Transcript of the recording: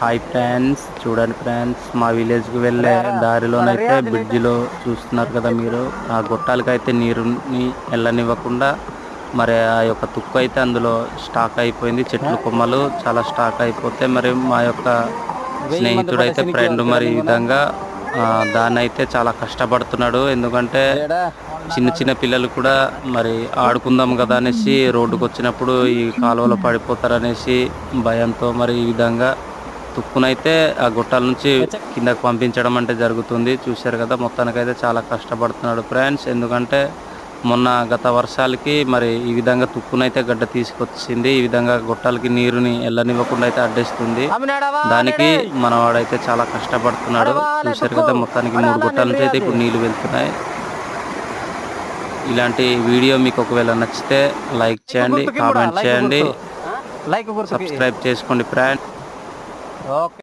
Hi friends, చూడండి friends, మా విలేజ్కి వెళ్ళే దారిలోనైతే బ్రిడ్జిలో చూస్తున్నారు కదా మీరు. ఆ గొట్టాలకైతే నీరుని వెళ్ళనివ్వకుండా మరి ఆ యొక్క తుక్కు అయితే అందులో స్టాక్ అయిపోయింది. చెట్లు కొమ్మలు చాలా స్టాక్ అయిపోతే మరి మా యొక్క స్నేహితుడైతే ఫ్రెండ్ మరి ఈ విధంగా దాన్ని అయితే చాలా కష్టపడుతున్నాడు. ఎందుకంటే చిన్న చిన్న పిల్లలు కూడా మరి ఆడుకుందాం కదా అనేసి రోడ్డుకు వచ్చినప్పుడు ఈ కాలువలో పడిపోతారనేసి భయంతో మరి ఈ విధంగా తుక్కునైతే ఆ గుట్టాల నుంచి కిందకు పంపించడం అంటే జరుగుతుంది. చూశారు కదా, మొత్తానికైతే చాలా కష్టపడుతున్నాడు ఫ్రెండ్స్. ఎందుకంటే మొన్న గత వర్షాలకి మరి ఈ విధంగా తుక్కునైతే గడ్డ తీసుకొచ్చింది. ఈ విధంగా గుట్టాలకి నీరుని వెళ్ళనివ్వకుండా అయితే అడ్డేస్తుంది. దానికి మనవాడైతే చాలా కష్టపడుతున్నాడు. చూశారు కదా, మొత్తానికి 3 గుట్టాల నుంచి అయితే ఇప్పుడు నీళ్లు వెళ్తున్నాయి. ఇలాంటి వీడియో మీకు ఒకవేళ నచ్చితే లైక్ చేయండి, కామెంట్ చేయండి, సబ్స్క్రైబ్ చేసుకోండి ఫ్రెండ్స్. ఓకే.